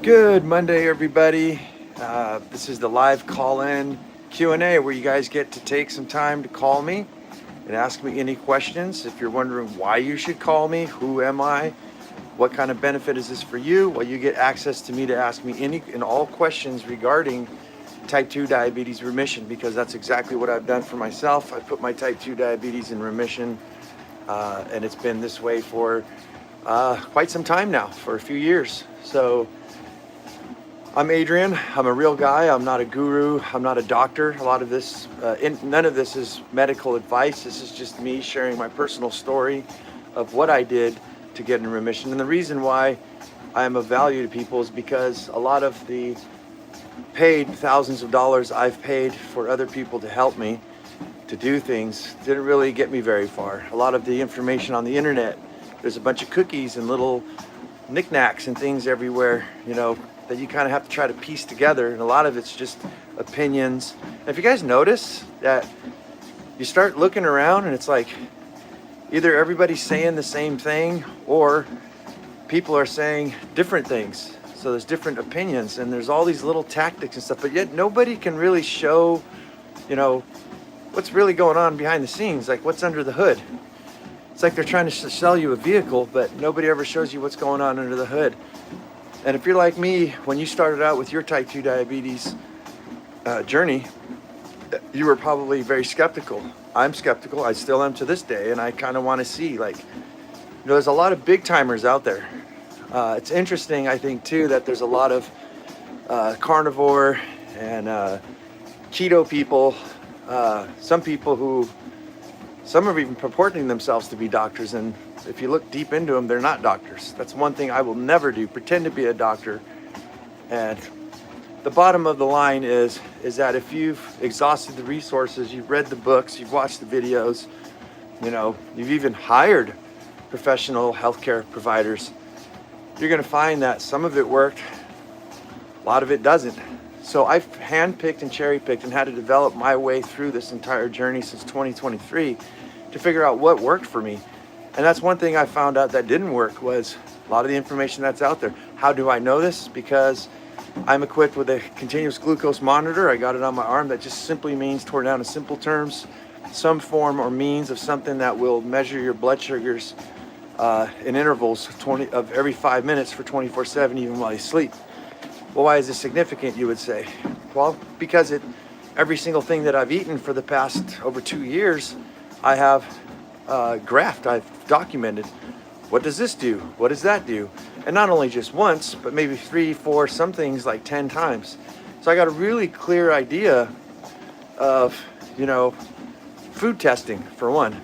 Good Monday, everybody. This is the live call-in Q&A where you guys get to take some time to call me and ask me any questions. If you're wondering why you should call me, who am I, what kind of benefit is this for you, well, you get access to me to ask me any and all questions regarding type 2 diabetes remission, because that's exactly what I've done for myself. I put my type 2 diabetes in remission, and it's been this way for quite some time now, for a few years. So I'm Adrian. I'm a real guy. I'm not a guru. I'm not a doctor. A lot of this, none of this is medical advice. This is just me sharing my personal story of what I did to get in remission. And the reason why I am of value to people is because a lot of the paid thousands of dollars I've paid for other people to help me to do things didn't really get me very far. A lot of the information on the internet, there's a bunch of cookies and little knickknacks and things everywhere, you know, that you kind of have to try to piece together, and a lot of it's just opinions. And if you guys notice that you start looking around and it's like either everybody's saying the same thing or people are saying different things. So there's different opinions and there's all these little tactics and stuff, but yet nobody can really show, you know, what's really going on behind the scenes, like what's under the hood. It's like they're trying to sell you a vehicle, but nobody ever shows you what's going on under the hood. And if you're like me, when you started out with your type 2 diabetes journey, you were probably very skeptical. I'm skeptical. I still am to this day. And I kind of want to see, like, you know, there's a lot of big timers out there. It's interesting, I think, too, that there's a lot of carnivore and keto people. Some people who, some are even purporting themselves to be doctors, and if you look deep into them, they're not doctors. That's one thing I will never do, pretend to be a doctor. And the bottom of the line is that if you've exhausted the resources, you've read the books, you've watched the videos, you know, you've even hired professional healthcare providers, you're gonna find that some of it worked, a lot of it doesn't. So I've handpicked and cherry-picked and had to develop my way through this entire journey since 2023 to figure out what worked for me. And that's one thing I found out that didn't work, was a lot of the information that's out there. How do I know this? Because I'm equipped with a continuous glucose monitor. I got it on my arm. That just simply means, torn down in simple terms, some form or means of something that will measure your blood sugars in intervals of every 5 minutes for 24/7, even while you sleep. Well, why is this significant, you would say? Well, because every single thing that I've eaten for the past over 2 years, I have graphed, I've documented. What does this do? What does that do? And not only just once, but maybe 3, 4, some things like 10 times. So I got a really clear idea of, you know, food testing, for one.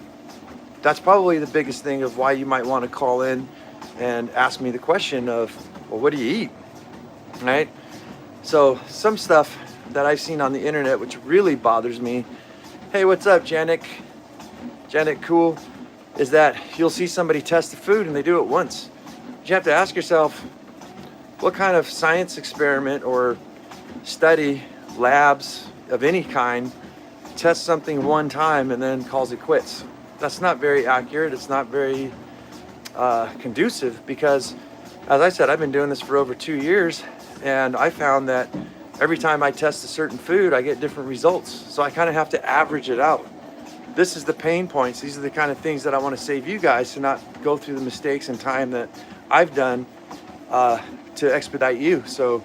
That's probably the biggest thing of why you might want to call in and ask me the question of, well, what do you eat? Right? So some stuff that I've seen on the internet, which really bothers me, hey, what's up, Janik Cool, is that you'll see somebody test the food and they do it once. You have to ask yourself, what kind of science experiment or study, labs of any kind, tests something one time and then calls it quits? That's not very accurate. It's not very conducive, because, as I said, I've been doing this for over 2 years, and I found that every time I test a certain food, I get different results. So I kind of have to average it out. This is the pain points. These are the kind of things that I want to save you guys to not go through the mistakes and time that I've done to expedite you. So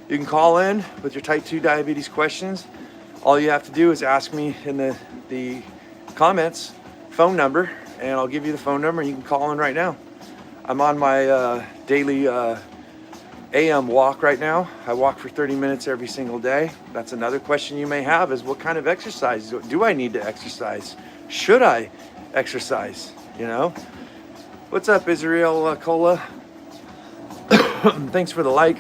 you can call in with your type 2 diabetes questions. All you have to do is ask me in the comments phone number, and I'll give you the phone number and you can call in right now. I'm on my daily AM walk right now. I walk for 30 minutes every single day. That's another question you may have, is what kind of exercise do I need to exercise? Should I exercise? You know? What's up, Israel Cola? Thanks for the like.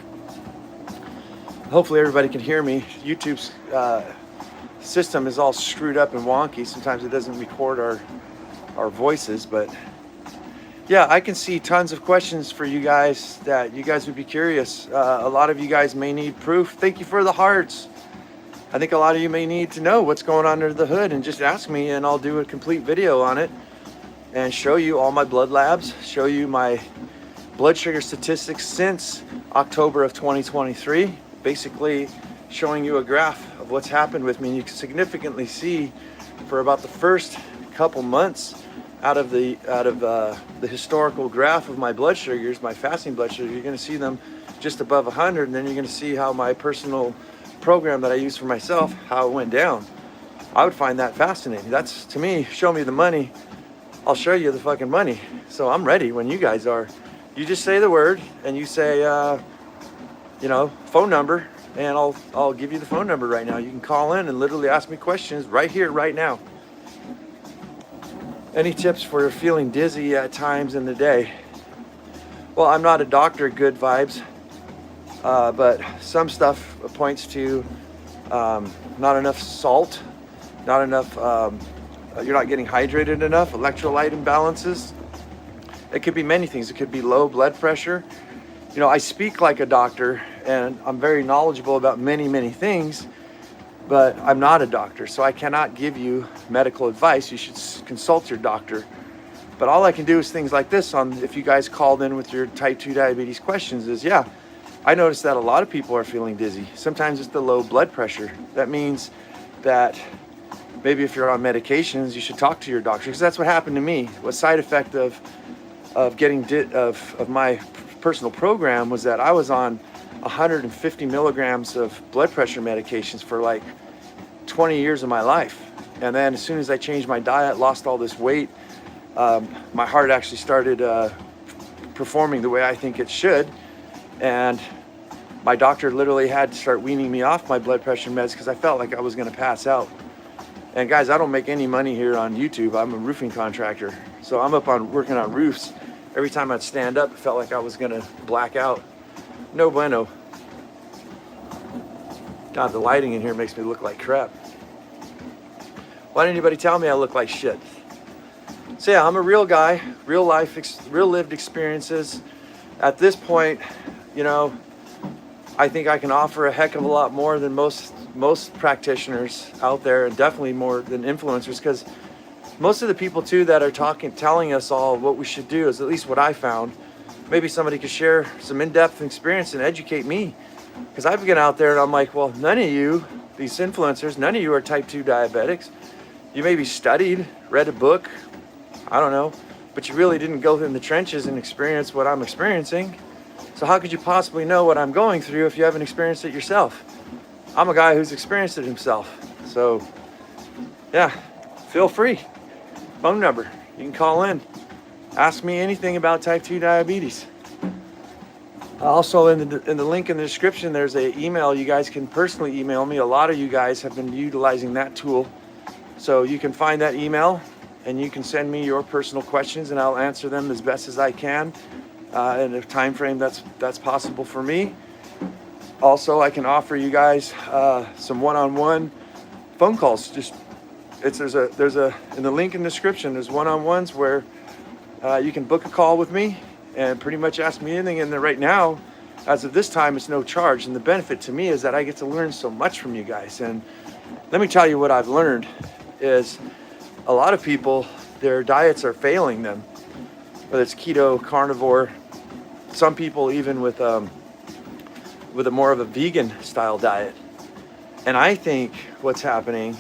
Hopefully everybody can hear me. YouTube's system is all screwed up and wonky. Sometimes it doesn't record our voices, but yeah, I can see tons of questions for you guys that you guys would be curious. A lot of you guys may need proof. Thank you for the hearts. I think a lot of you may need to know what's going on under the hood, and just ask me and I'll do a complete video on it and show you all my blood labs, show you my blood sugar statistics since October of 2023, basically showing you a graph of what's happened with me. And you can significantly see for about the first couple months out of the historical graph of my blood sugars, my fasting blood sugar, you're going to see them just above 100, and then you're going to see how my personal program that I use for myself, how it went down. I would find that fascinating. That's, to me, show me the money, I'll show you the fucking money. So I'm ready when you guys are. You just say the word and you say, phone number, and I'll give you the phone number right now. You can call in and literally ask me questions right here, right now. Any tips for feeling dizzy at times in the day? Well, I'm not a doctor, good vibes, but some stuff points to not enough salt, not enough, you're not getting hydrated enough, electrolyte imbalances. It could be many things. It could be low blood pressure. I speak like a doctor and I'm very knowledgeable about many, many things, but I'm not a doctor, so I cannot give you medical advice. You should consult your doctor. But all I can do is things like this if you guys called in with your type 2 diabetes questions is, I noticed that a lot of people are feeling dizzy. Sometimes it's the low blood pressure. That means that maybe if you're on medications, you should talk to your doctor, because that's what happened to me. What side effect of my personal program was that I was on 150 milligrams of blood pressure medications for like 20 years of my life. And then as soon as I changed my diet, lost all this weight, my heart actually started performing the way I think it should. And my doctor literally had to start weaning me off my blood pressure meds because I felt like I was going to pass out. And guys, I don't make any money here on YouTube. I'm a roofing contractor. So I'm up on working on roofs. Every time I'd stand up, it felt like I was going to black out. No bueno. God, the lighting in here makes me look like crap. Why didn't anybody tell me I look like shit? So I'm a real guy, real life, real lived experiences. At this point, I think I can offer a heck of a lot more than most practitioners out there, and definitely more than influencers, because most of the people too that are telling us all what we should do is, at least what I found, maybe somebody could share some in-depth experience and educate me. Because I've been out there and I'm like, well, none of you, these influencers, none of you are type 2 diabetics. You maybe studied, read a book, I don't know, but you really didn't go in the trenches and experience what I'm experiencing. So how could you possibly know what I'm going through if you haven't experienced it yourself? I'm a guy who's experienced it himself. So feel free. Phone number, you can call in. Ask me anything about type 2 diabetes. Also in the link in the description, there's an email. You guys can personally email me. A lot of you guys have been utilizing that tool. So you can find that email and you can send me your personal questions and I'll answer them as best as I can in a time frame that's possible for me. Also, I can offer you guys some one-on-one phone calls. There's a in the link in the description, there's one-on-ones where you can book a call with me and pretty much ask me anything. And right now, as of this time, it's no charge. And the benefit to me is that I get to learn so much from you guys. And let me tell you what I've learned is a lot of people, their diets are failing them, whether it's keto, carnivore, some people even with a more of a vegan style diet. And I think what's happening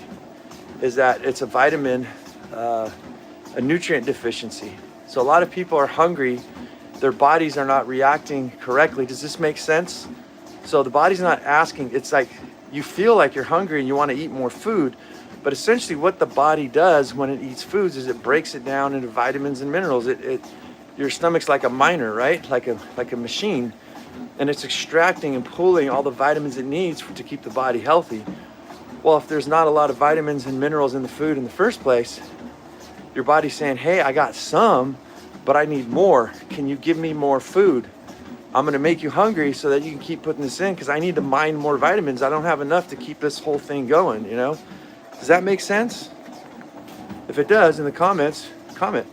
is that it's a vitamin, a nutrient deficiency. So a lot of people are hungry, their bodies are not reacting correctly. Does this make sense? So the body's not asking, it's like you feel like you're hungry and you want to eat more food, but essentially what the body does when it eats foods is it breaks it down into vitamins and minerals. Your stomach's like a miner, right? Like a machine, and it's extracting and pulling all the vitamins it needs to keep the body healthy. Well, if there's not a lot of vitamins and minerals in the food in the first place, your body's saying, hey, I got some, but I need more. Can you give me more food? I'm going to make you hungry so that you can keep putting this in because I need to mine more vitamins. I don't have enough to keep this whole thing going, Does that make sense? If it does, in the comments, comment.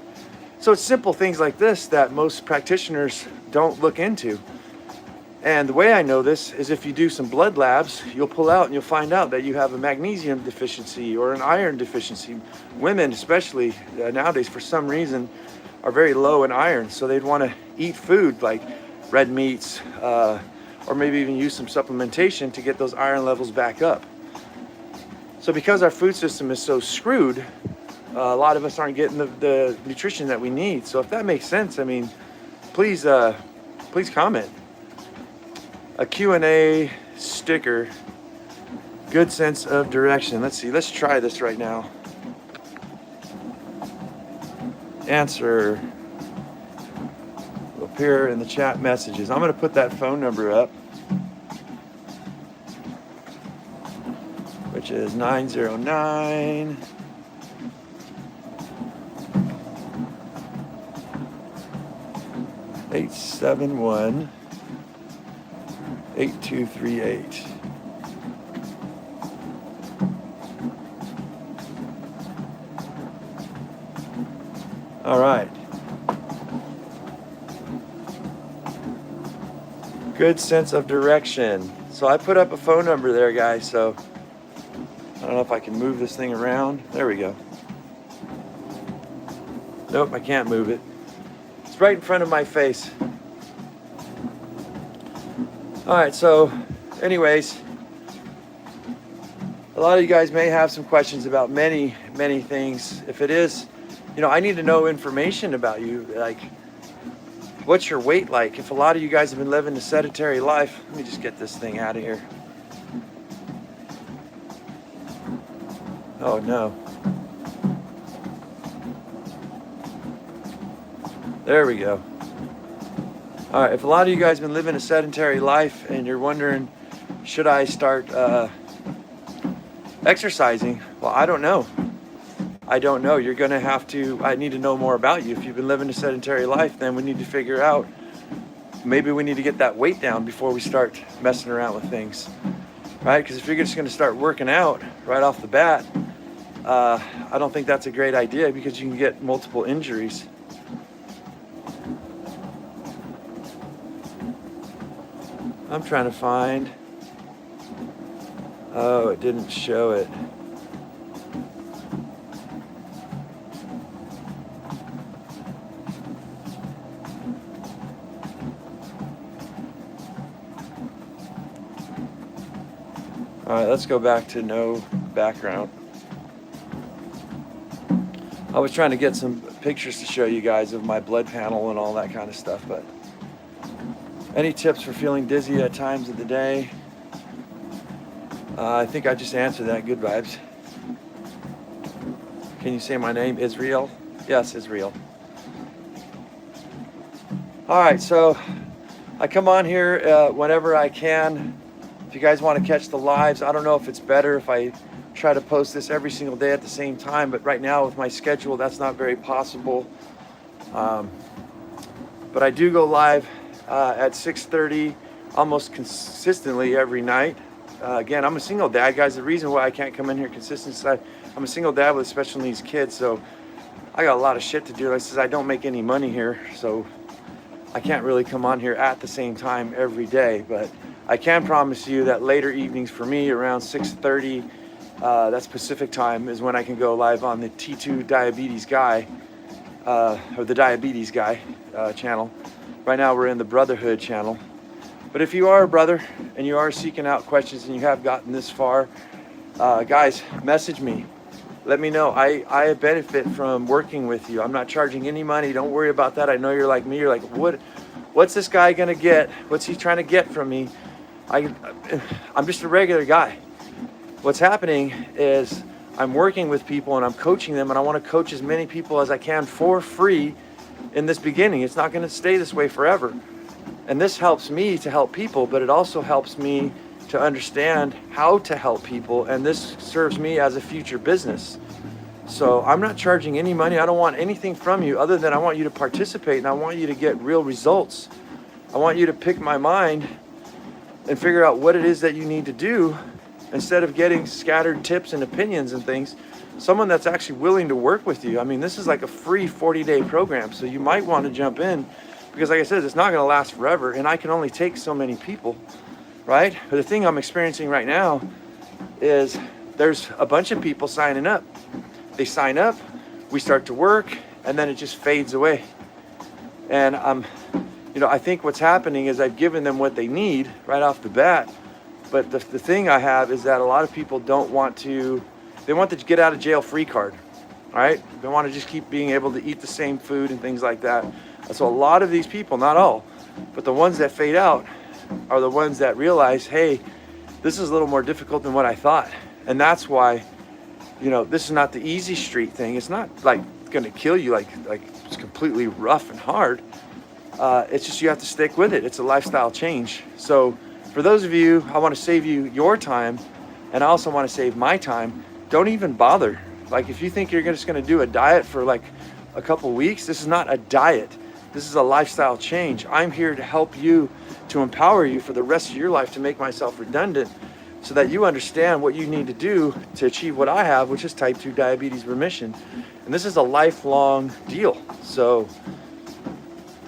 So it's simple things like this that most practitioners don't look into. And the way I know this is if you do some blood labs, you'll pull out and you'll find out that you have a magnesium deficiency or an iron deficiency. Women especially nowadays, for some reason, are very low in iron, so they'd want to eat food like red meats, or maybe even use some supplementation to get those iron levels back up. So because our food system is so screwed, a lot of us aren't getting the nutrition that we need. So if that makes sense, I mean, please comment. A Q&A sticker, good sense of direction. Let's see, let's try this right now. Answer will appear in the chat messages. I'm going to put that phone number up, which is 909 871 8238. All right. Good sense of direction. So I put up a phone number there, guys. So I don't know if I can move this thing around. There we go. Nope, I can't move it. It's right in front of my face. All right, so anyways, a lot of you guys may have some questions about many things. If it is, I need to know information about you. Like, what's your weight like? If a lot of you guys have been living a sedentary life, let me just get this thing out of here. Oh no. There we go. All right, if a lot of you guys have been living a sedentary life and you're wondering, should I start exercising? Well, I don't know. You're going to have to, I need to know more about you. If you've been living a sedentary life, then we need to figure out, maybe we need to get that weight down before we start messing around with things, right? Because if you're just going to start working out right off the bat, I don't think that's a great idea, because you can get multiple injuries. I'm trying to find, oh, it didn't show it. All right, let's go back to no background. I was trying to get some pictures to show you guys of my blood panel and all that kind of stuff, but any tips for feeling dizzy at times of the day? I think I just answered that. Good vibes. Can you say my name? Israel? Yes, Israel. All right, so I come on here whenever I can. If you guys want to catch the lives, I don't know if it's better if I try to post this every single day at the same time, but right now with my schedule, that's not very possible. But I do go live at 6:30 almost consistently every night. Again, I'm a single dad, guys. The reason why I can't come in here consistently is I'm a single dad with special needs kids, so I got a lot of shit to do. Like I said, I don't make any money here, so I can't really come on here at the same time every day, but I can promise you that later evenings for me around 6:30, that's Pacific time, is when I can go live on the T2 Diabetes Guy, or the Diabetes Guy channel. Right now we're in the Brotherhood channel. But if you are a brother and you are seeking out questions and you have gotten this far, guys, message me. Let me know. I benefit from working with you. I'm not charging any money. Don't worry about that. I know you're like me. You're like, what's this guy gonna get? What's he trying to get from me? I'm just a regular guy. What's happening is I'm working with people and I'm coaching them, and I want to coach as many people as I can for free in this beginning. It's not going to stay this way forever. And this helps me to help people, but it also helps me to understand how to help people, and this serves me as a future business. So I'm not charging any money. I don't want anything from you other than I want you to participate, and I want you to get real results. I want you to pick my mind and figure out what it is that you need to do, instead of getting scattered tips and opinions and things. Someone that's actually willing to work with you. I mean, this is like a free 40-day program, so you might want to jump in, because like I said, it's not going to last forever, and I can only take so many people, right? But the thing I'm experiencing right now is there's a bunch of people signing up. They sign up, we start to work, and then it just fades away. And I think what's happening is I've given them what they need right off the bat. But the thing I have is that a lot of people they want the get out of jail free card, right? They want to just keep being able to eat the same food and things like that. So a lot of these people, not all, but the ones that fade out are the ones that realize, hey, this is a little more difficult than what I thought. And that's why, this is not the easy street thing. It's not like going to kill you, like it's completely rough and hard. It's just you have to stick with it. It's a lifestyle change. So for those of you, I want to save you your time, and I also want to save my time. Don't even bother. Like, if you think you're just going to do a diet for like a couple weeks, this is not a diet. This is a lifestyle change. I'm here to help you, to empower you for the rest of your life, to make myself redundant so that you understand what you need to do to achieve what I have, which is type 2 diabetes remission. And this is a lifelong deal. So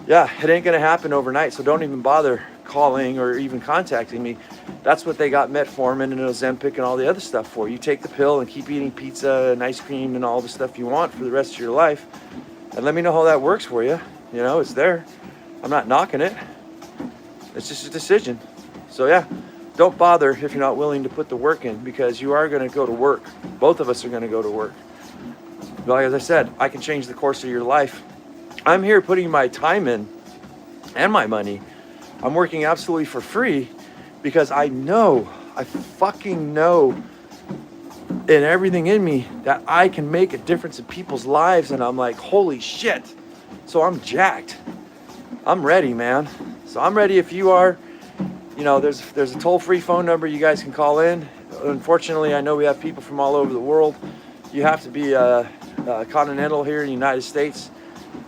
yeah, it ain't gonna happen overnight. So don't even bother calling or even contacting me. That's what they got metformin and Ozempic and all the other stuff for. You take the pill and keep eating pizza and ice cream and all the stuff you want for the rest of your life. And let me know how that works for you. It's there. I'm not knocking it. It's just a decision. So yeah, don't bother if you're not willing to put the work in, because you are gonna go to work. Both of us are gonna go to work. But like as I said, I can change the course of your life. I'm here putting my time in and my money. I'm working absolutely for free because I fucking know in everything in me that I can make a difference in people's lives. And I'm like, holy shit. So I'm jacked. I'm ready, man. So I'm ready if you are. There's a toll-free phone number you guys can call in. Unfortunately, I know we have people from all over the world. You have to be continental here in the United States.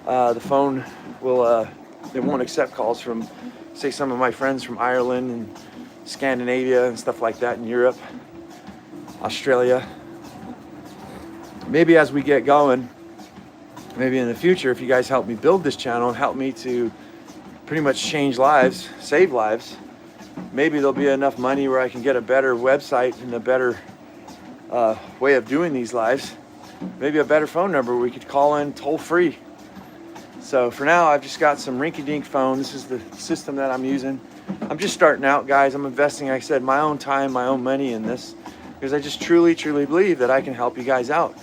The phone it won't accept calls from, say, some of my friends from Ireland and Scandinavia and stuff like that in Europe, Australia. Maybe as we get going, maybe in the future, if you guys help me build this channel and help me to pretty much change lives, save lives, maybe there'll be enough money where I can get a better website and a better way of doing these lives. Maybe a better phone number where we could call in toll free. So for now, I've just got some rinky-dink phone. This is the system that I'm using. I'm just starting out, guys. I'm investing, like I said, my own time, my own money in this, because I just truly, truly believe that I can help you guys out.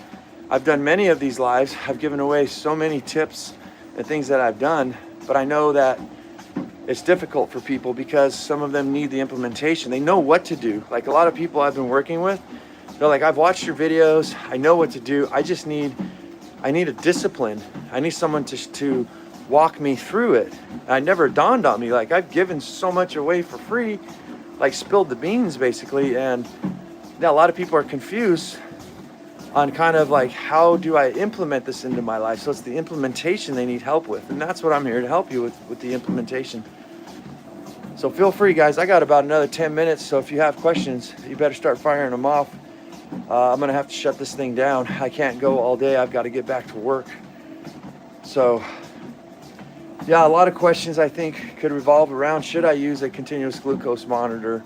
I've done many of these lives. I've given away so many tips and things that I've done, but I know that it's difficult for people because some of them need the implementation. They know what to do. Like a lot of people I've been working with, they're like, I've watched your videos. I know what to do. I need a discipline. I need someone to walk me through it. And it never dawned on me, like I've given so much away for free, like spilled the beans basically. And now a lot of people are confused on kind of like, how do I implement this into my life? So it's the implementation they need help with. And that's what I'm here to help you with the implementation. So feel free, guys. I got about another 10 minutes. So if you have questions, you better start firing them off. I'm gonna have to shut this thing down. I can't go all day. I've got to get back to work. So yeah, a lot of questions I think could revolve around, should I use a continuous glucose monitor?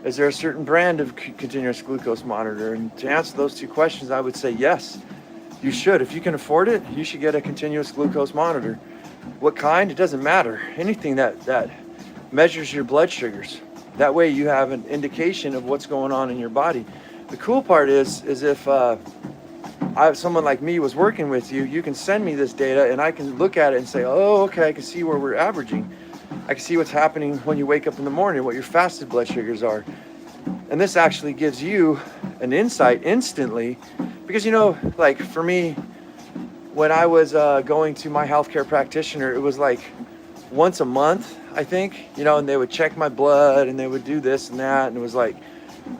Is there a certain brand of continuous glucose monitor? And to answer those two questions, I would say yes, you should. If you can afford it, you should get a continuous glucose monitor. What kind? It doesn't matter. Anything that measures your blood sugars. That way you have an indication of what's going on in your body. The cool part is if someone like me was working with you, you can send me this data and I can look at it and say, oh, okay, I can see where we're averaging. I can see what's happening when you wake up in the morning, what your fasted blood sugars are. And this actually gives you an insight instantly, because, like for me, when I was going to my healthcare practitioner, it was like once a month, I think, and they would check my blood and they would do this and that. And it was like,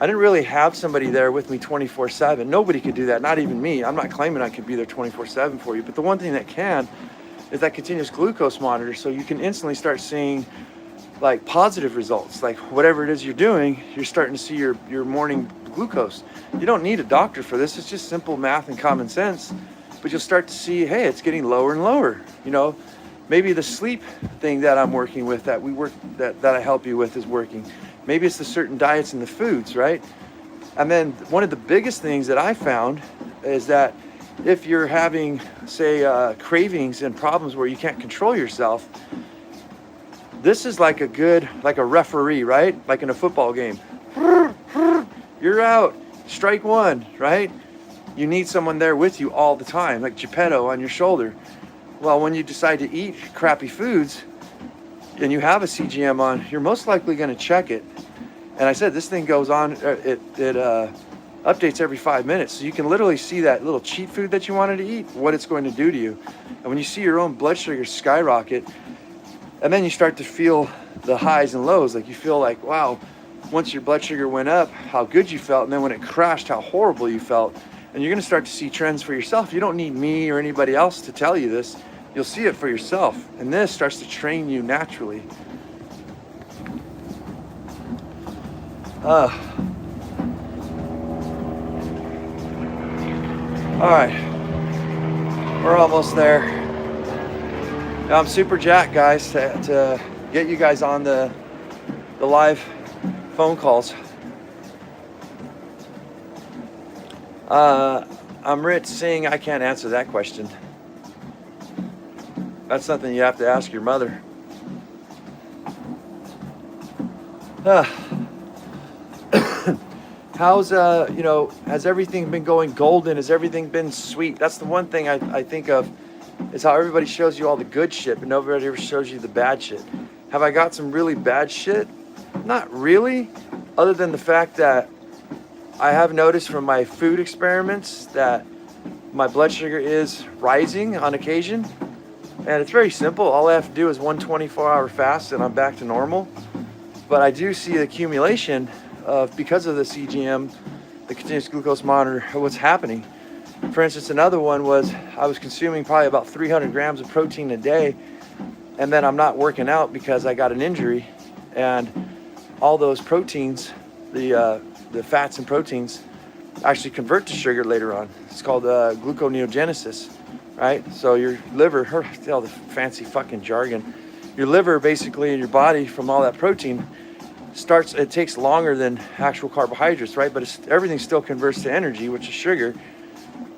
I didn't really have somebody there with me 24/7. Nobody could do that, not even me. I'm not claiming I could be there 24/7 for you, but the one thing that can is that continuous glucose monitor, so you can instantly start seeing like positive results. Like whatever it is you're doing, you're starting to see your morning glucose. You don't need a doctor for this. It's just simple math and common sense, but you'll start to see, hey, it's getting lower and lower. Maybe the sleep thing that I'm working with, that I help you with, is working. Maybe it's the certain diets and the foods, right? And then one of the biggest things that I found is that if you're having, say, cravings and problems where you can't control yourself, this is like like a referee, right? Like in a football game. You're out, strike one, right? You need someone there with you all the time, like Geppetto on your shoulder. Well, when you decide to eat crappy foods and you have a CGM on, you're most likely going to check it. And I said, this thing goes on, it updates every 5 minutes. So you can literally see that little cheat food that you wanted to eat, what it's going to do to you. And when you see your own blood sugar skyrocket, and then you start to feel the highs and lows, like you feel like, wow, once your blood sugar went up, how good you felt. And then when it crashed, how horrible you felt. And you're going to start to see trends for yourself. You don't need me or anybody else to tell you this. You'll see it for yourself. And this starts to train you naturally. All right, we're almost there. Now, I'm super jacked, guys, to get you guys on the live phone calls. I'm Rich Singh. I can't answer that question. That's something you have to ask your mother. How's, has everything been going golden? Has everything been sweet? That's the one thing I think of, is how everybody shows you all the good shit, but nobody ever shows you the bad shit. Have I got some really bad shit? Not really, other than the fact that I have noticed from my food experiments that my blood sugar is rising on occasion. And it's very simple. All I have to do is one 24-hour fast and I'm back to normal. But I do see the accumulation of, because of the CGM, the continuous glucose monitor, what's happening. For instance, another one was I was consuming probably about 300 grams of protein a day, and then I'm not working out because I got an injury, and all those proteins, the fats and proteins, actually convert to sugar later on. It's called gluconeogenesis, right? So your liver, all the fancy fucking jargon, your liver basically in your body from all that protein it takes longer than actual carbohydrates, right? But everything still converts to energy, which is sugar.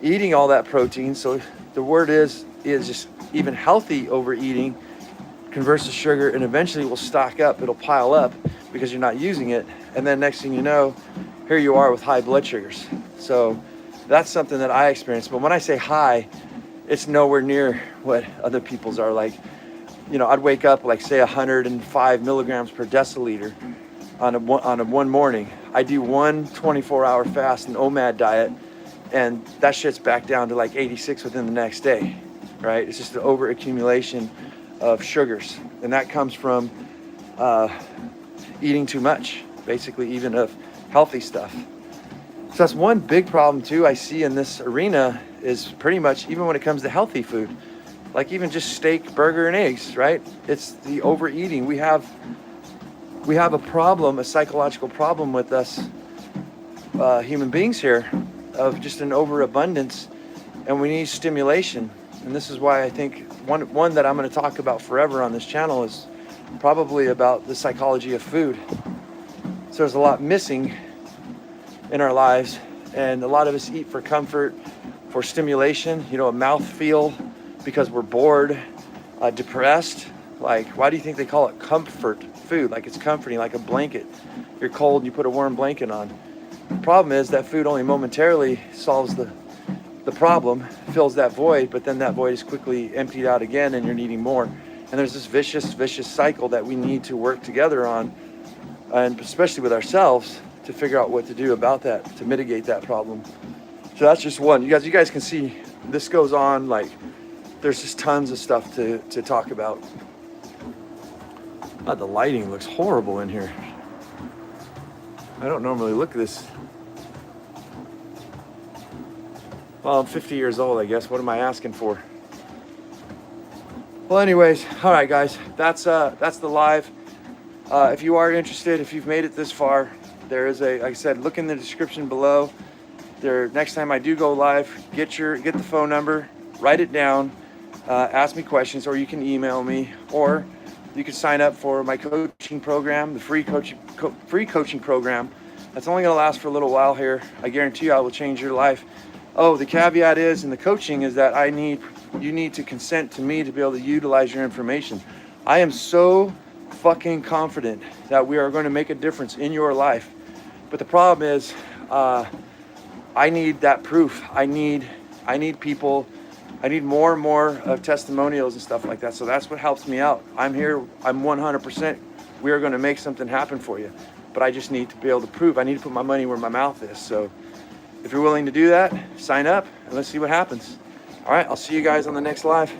Eating all that protein, so the word is just even healthy overeating converts to sugar, and eventually will stock up, it'll pile up because you're not using it. And then next thing you know, here you are with high blood sugars. So that's something that I experienced. But when I say high, it's nowhere near what other people's are. Like, I'd wake up like, say, 105 milligrams per deciliter on a one morning. I do one 24-hour fast, an OMAD diet, and that shit's back down to like 86 within the next day, right? It's just the over accumulation of sugars, and that comes from eating too much, basically, even of healthy stuff. So that's one big problem too I see in this arena, is pretty much even when it comes to healthy food, like even just steak, burger, and eggs, right? It's the overeating. We have a problem, a psychological problem with us human beings here, of just an overabundance, and we need stimulation. And this is why I think one that I'm going to talk about forever on this channel is probably about the psychology of food. So there's a lot missing in our lives, and a lot of us eat for comfort, for stimulation, a mouthfeel, because we're bored, depressed. Like, why do you think they call it comfort food? Like, it's comforting, like a blanket. You're cold, you put a warm blanket on. The problem is that food only momentarily solves the problem, fills that void, but then that void is quickly emptied out again and you're needing more. And there's this vicious cycle that we need to work together on, and especially with ourselves, to figure out what to do about that, to mitigate that problem. So that's just one. You guys can see this goes on, like there's just tons of stuff to talk about. The lighting looks horrible in here. I don't normally look this. Well, I'm 50 years old, I guess. What am I asking for? Well, anyways, all right, guys, that's the live. If you are interested, if you've made it this far, there is like I said, look in the description below. Next time I do go live, get the phone number, write it down, ask me questions, or you can email me, or you can sign up for my coaching program, the free coaching program. That's only going to last for a little while here. I guarantee you I will change your life. Oh, the caveat is in the coaching is that you need to consent to me to be able to utilize your information. I am so fucking confident that we are going to make a difference in your life. But the problem is, I need that proof. I need people. I need more and more of testimonials and stuff like that. So that's what helps me out. I'm here. I'm 100%. We are going to make something happen for you. But I just need to be able to prove. I need to put my money where my mouth is. So if you're willing to do that, sign up and let's see what happens. All right. I'll see you guys on the next live.